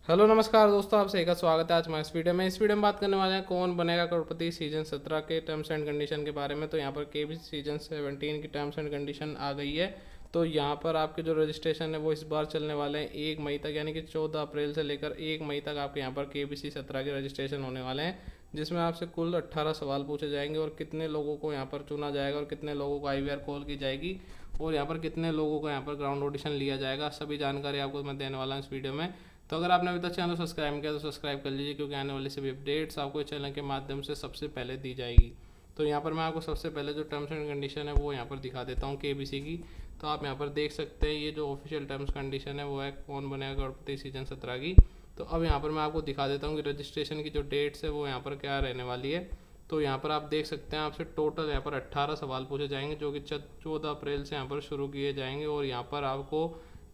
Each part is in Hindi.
हेलो नमस्कार दोस्तों, आप सही का स्वागत है आज हमारे इस वीडियो में। बात करने वाले हैं कौन बनेगा करोड़पति सीजन 17 के टर्म्स एंड कंडीशन के बारे में। तो यहाँ पर केबीसी सीजन 17 की टर्म्स एंड कंडीशन आ गई है। तो यहाँ पर आपके जो रजिस्ट्रेशन है वो इस बार चलने वाले हैं 1 मई तक, यानी कि 14 अप्रैल से लेकर 1 मई तक आपके यहाँ पर केबीसी 17 के रजिस्ट्रेशन होने वाले हैं, जिसमें आपसे कुल 18 सवाल पूछे जाएंगे और कितने लोगों को यहाँ पर चुना जाएगा और कितने लोगों को आईवीआर कॉल की जाएगी और यहाँ पर कितने लोगों को यहाँ पर ग्राउंड ऑडिशन लिया जाएगा, सभी जानकारी आपको मैं देने वाला हूँ इस वीडियो में। तो अगर आपने अभी तक चैनल सब्सक्राइब किया तो सब्सक्राइब कर लीजिए, क्योंकि आने वाली सभी अपडेट्स आपको इस चैनल के माध्यम से सबसे पहले दी जाएगी। तो यहाँ पर मैं आपको सबसे पहले जो टर्म्स एंड कंडीशन है वो यहाँ पर दिखा देता हूँ केबीसी की। तो आप यहाँ पर देख सकते हैं ये जो ऑफिशियल टर्म्स कंडीशन है वो है कौन बनेगा करोड़पति सीजन 17 की। तो अब यहाँ पर मैं आपको दिखा देता हूँ कि रजिस्ट्रेशन की जो डेट्स है वो यहाँ पर क्या रहने वाली है। तो यहाँ पर आप देख सकते हैं आपसे टोटल यहाँ पर 18 सवाल पूछे जाएंगे, जो कि 14 अप्रैल से यहाँ पर शुरू किए जाएंगे और यहाँ पर आपको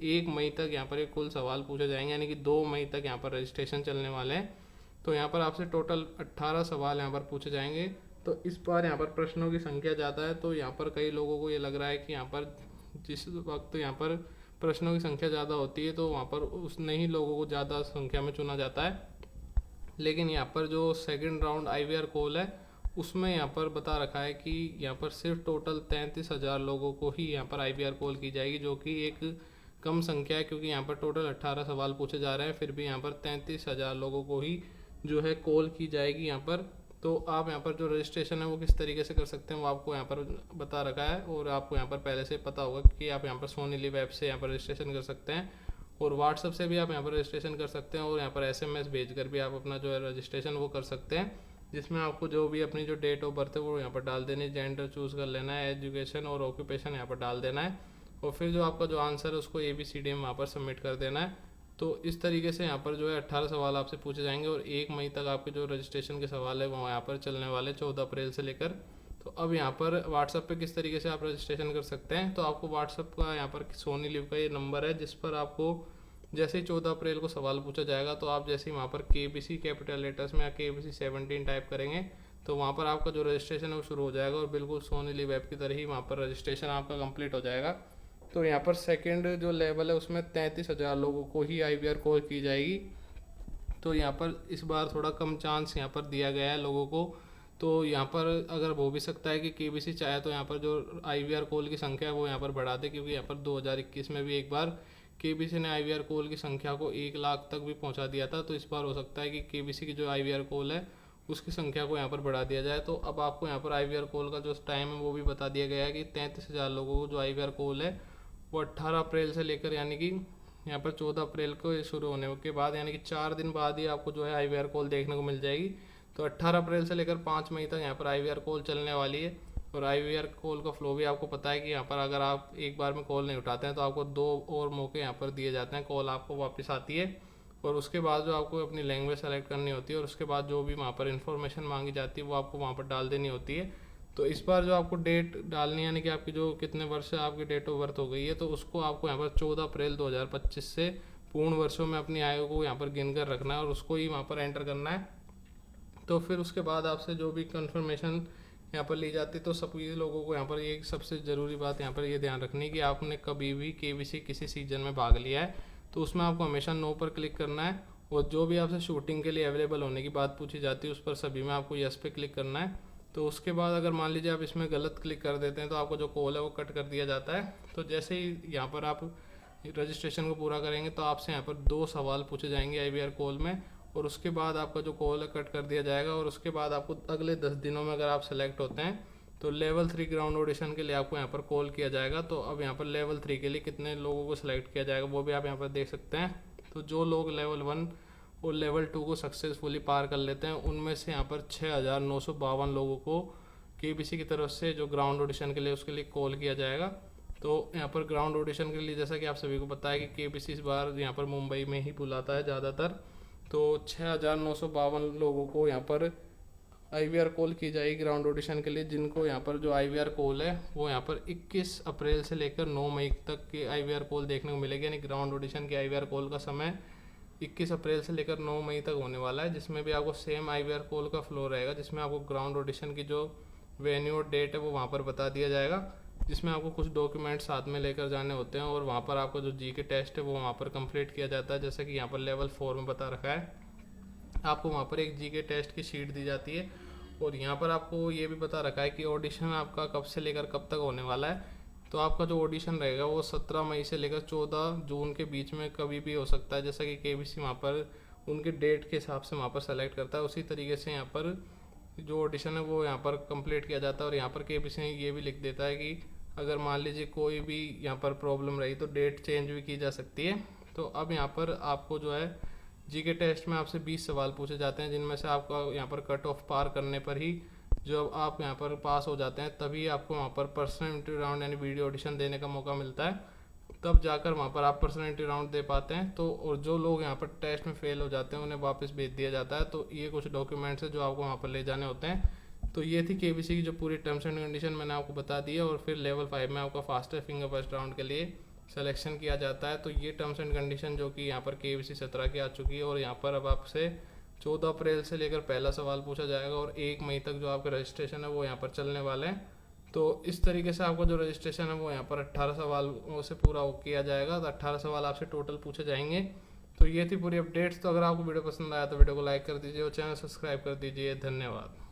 1 मई तक यहाँ पर एक कुल सवाल पूछे जाएंगे, यानी कि 2 मई तक यहाँ पर रजिस्ट्रेशन चलने वाले हैं। तो यहाँ पर आपसे टोटल 18 सवाल यहाँ पर पूछे जाएंगे। तो इस बार यहाँ पर प्रश्नों की संख्या ज़्यादा है, तो यहाँ पर कई लोगों को ये लग रहा है कि यहाँ पर जिस वक्त यहाँ पर प्रश्नों की संख्या ज़्यादा होती है तो वहाँ पर उतने ही लोगों को ज़्यादा संख्या में चुना जाता है। लेकिन यहाँ पर जो सेकंड राउंड आईवीआर कॉल है उसमें यहाँ पर बता रखा है कि यहाँ पर सिर्फ टोटल 33,000 लोगों को ही यहाँ पर आईवीआर कॉल की जाएगी, जो कि एक कम संख्या है, क्योंकि यहाँ पर टोटल 18 सवाल पूछे जा रहे हैं, फिर भी यहाँ पर 33,000 लोगों को ही जो है कॉल की जाएगी यहाँ पर। तो आप यहाँ पर जो रजिस्ट्रेशन है वो किस तरीके से कर सकते हैं वो आपको यहाँ पर बता रखा है और आपको यहाँ पर पहले से पता होगा कि आप यहाँ पर सोनी लिव ऐप से यहाँ पर रजिस्ट्रेशन कर सकते हैं और व्हाट्सअप से भी आप यहाँ पर रजिस्ट्रेशन कर सकते हैं और यहाँ पर एसएमएस भेजकर भी आप अपना जो है रजिस्ट्रेशन वो कर सकते हैं, जिसमें आपको जो भी अपनी जो डेट ऑफ बर्थ है वो यहाँ पर डाल देनी है, जेंडर चूज़ कर लेना है, एजुकेशन और ऑक्यूपेशन यहाँ पर डाल देना है और फिर जो आपका जो आंसर है उसको ABCD में वहाँ पर सबमिट कर देना है। तो इस तरीके से यहाँ पर जो है 18 सवाल आपसे पूछे जाएंगे और 1 मई तक आपके जो रजिस्ट्रेशन के सवाल है वो यहाँ पर चलने वाले 14 अप्रैल से लेकर। तो अब यहाँ पर व्हाट्सअप पे किस तरीके से आप रजिस्ट्रेशन कर सकते हैं, तो आपको व्हाट्सअप का यहाँ पर सोनी लिव का ये नंबर है, जिस पर आपको जैसे ही 14 अप्रैल को सवाल पूछा जाएगा तो आप जैसे ही वहाँ पर KBC कैपिटल लेटर्स में या KBC 17 टाइप करेंगे तो वहाँ पर आपका जो रजिस्ट्रेशन है वो शुरू हो जाएगा और बिल्कुल सोनी लिव ऐप की तरह ही वहाँ पर रजिस्ट्रेशन आपका कंप्लीट हो जाएगा। तो यहाँ पर सेकंड जो लेवल है उसमें 33,000 लोगों को ही आईवीआर कॉल की जाएगी। तो यहाँ पर इस बार थोड़ा कम चांस यहाँ पर दिया गया है लोगों को। तो यहाँ पर अगर हो भी सकता है कि केबीसी चाहे तो यहाँ पर जो आईवीआर कॉल की संख्या है वो यहाँ पर बढ़ा दे, क्योंकि यहाँ पर 2021 में भी एक बार केबीसी ने आईवीआर कॉल की संख्या को 1 लाख तक भी पहुँचा दिया था। तो इस बार हो सकता है कि केबीसी की जो आईवीआर कॉल है उसकी संख्या को यहाँ पर बढ़ा दिया जाए। तो अब आपको यहाँ पर आईवीआर कॉल का जो टाइम है वो भी बता दिया गया है कि 33,000 लोगों को जो आईवीआर कॉल है वो 18 अप्रैल से लेकर यानी कि यहाँ पर 14 अप्रैल को ये शुरू होने के बाद यानी कि 4 दिन बाद ही आपको जो है आईवीआर कॉल देखने को मिल जाएगी। तो 18 अप्रैल से लेकर 5 मई तक यहाँ पर आईवीआर कॉल चलने वाली है और आईवीआर कॉल का फ्लो भी आपको पता है कि यहाँ पर अगर आप एक बार में कॉल नहीं उठाते हैं तो आपको 2 और मौके यहाँ पर दिए जाते हैं, कॉल आपको वापस आती है और उसके बाद जो आपको अपनी लैंग्वेज सेलेक्ट करनी होती है और उसके बाद जो भी वहाँ पर इन्फॉर्मेशन मांगी जाती है वो आपको वहाँ पर डाल देनी होती है। तो इस बार जो आपको डेट डालनी है, यानी कि आपकी जो कितने वर्ष से आपकी डेट ऑफ बर्थ हो गई है, तो उसको आपको यहाँ पर 14 अप्रैल 2025 से पूर्ण वर्षों में अपनी आयु को यहाँ पर गिन कर रखना है और उसको ही वहाँ पर एंटर करना है। तो फिर उसके बाद आपसे जो भी कंफर्मेशन यहाँ पर ली जाती है, तो सभी लोगों को यहाँ पर एक सबसे ज़रूरी बात यहाँ पर ये ध्यान रखनी है कि आपने कभी भी केबीसी किसी सीजन में भाग लिया है तो उसमें आपको हमेशा नो पर क्लिक करना है और जो भी आपसे शूटिंग के लिए अवेलेबल होने की बात पूछी जाती है उस पर सभी में आपको यस पे क्लिक करना है। तो उसके बाद अगर मान लीजिए आप इसमें गलत क्लिक कर देते हैं तो आपका जो कॉल है वो कट कर दिया जाता है। तो जैसे ही यहाँ पर आप रजिस्ट्रेशन को पूरा करेंगे तो आपसे यहाँ पर 2 सवाल पूछे जाएंगे आईवीआर कॉल में और उसके बाद आपका जो कॉल है कट कर दिया जाएगा और उसके बाद आपको अगले 10 दिनों में अगर आप सेलेक्ट होते हैं तो लेवल 3 ग्राउंड ऑडिशन के लिए आपको यहाँ पर कॉल किया जाएगा। तो अब यहाँ पर लेवल 3 के लिए कितने लोगों को सिलेक्ट किया जाएगा वो भी आप यहाँ पर देख सकते हैं। तो जो लोग लेवल 1 और लेवल 2 को सक्सेसफुली पार कर लेते हैं उनमें से यहाँ पर 6,952 लोगों को केबीसी की तरफ से जो ग्राउंड ऑडिशन के लिए उसके लिए कॉल किया जाएगा। तो यहाँ पर ग्राउंड ऑडिशन के लिए जैसा कि आप सभी को पता है कि केबीसी इस बार यहाँ पर मुंबई में ही बुलाता है ज़्यादातर। तो 6,952 लोगों को यहाँ पर आईवीआर कॉल की जाएगी ग्राउंड ऑडिशन के लिए, जिनको यहाँ पर जो आईवीआर कॉल है वो यहाँ पर 21 अप्रैल से लेकर 9 मई तक के आईवीआर कॉल देखने को मिलेगी। यानी ग्राउंड ऑडिशन के आईवीआर कॉल का समय 21 अप्रैल से लेकर 9 मई तक होने वाला है, जिसमें भी आपको सेम आईवीआर कॉल का फ्लो रहेगा, जिसमें आपको ग्राउंड ऑडिशन की जो वेन्यू और डेट है वो वहाँ पर बता दिया जाएगा, जिसमें आपको कुछ डॉक्यूमेंट साथ में लेकर जाने होते हैं और वहाँ पर आपका जो जीके टेस्ट है वो वहाँ पर कंप्लीट किया जाता है। जैसे कि यहाँ पर लेवल 4 में बता रखा है, आपको वहाँ पर एक जीके टेस्ट की शीट दी जाती है और यहाँ पर आपको ये भी बता रखा है कि ऑडिशन आपका कब से लेकर कब तक होने वाला है। तो आपका जो ऑडिशन रहेगा वो 17 मई से लेकर 14 जून के बीच में कभी भी हो सकता है। जैसा कि केबीसी वहाँ पर उनके डेट के हिसाब से वहाँ पर सेलेक्ट करता है, उसी तरीके से यहाँ पर जो ऑडिशन है वो यहाँ पर कंप्लीट किया जाता है। और यहाँ पर केबीसी ये भी लिख देता है कि अगर मान लीजिए कोई भी यहाँ पर प्रॉब्लम रही तो डेट चेंज भी की जा सकती है। तो अब यहाँ पर आपको जो है जीके टेस्ट में आपसे 20 सवाल पूछे जाते हैं, जिनमें से आपका यहाँ पर कट ऑफ पार करने पर ही जब आप यहाँ पर पास हो जाते हैं तभी आपको वहाँ पर पर्सनल इंटरव्यू राउंड यानी वीडियो ऑडिशन देने का मौका मिलता है। तब जाकर वहाँ पर आप पर्सनल इंटरव्यू राउंड दे पाते हैं। तो और जो लोग यहाँ पर टेस्ट में फेल हो जाते हैं उन्हें वापस भेज दिया जाता है। तो ये कुछ डॉक्यूमेंट्स है जो आपको वहाँ पर ले जाने होते हैं। तो ये थी केबीसी की जो पूरी टर्म्स एंड कंडीशन मैंने आपको बता दी है। और फिर लेवल 5 में आपका फास्टर फिंगर फर्स्ट राउंड के लिए सिलेक्शन किया जाता है। तो ये टर्म्स एंड कंडीशन जो कि यहाँ पर केबीसी 17 की आ चुकी है। और यहाँ पर अब आपसे 14 अप्रैल से लेकर पहला सवाल पूछा जाएगा और 1 मई तक जो आपका रजिस्ट्रेशन है वो यहाँ पर चलने वाले हैं। तो इस तरीके से आपका जो रजिस्ट्रेशन है वो यहाँ पर 18 सवालों से पूरा किया जाएगा। तो 18 सवाल आपसे टोटल पूछे जाएंगे। तो ये थी पूरी अपडेट्स। तो अगर आपको वीडियो पसंद आया तो वीडियो को लाइक कर दीजिए और चैनल सब्सक्राइब कर दीजिए। धन्यवाद।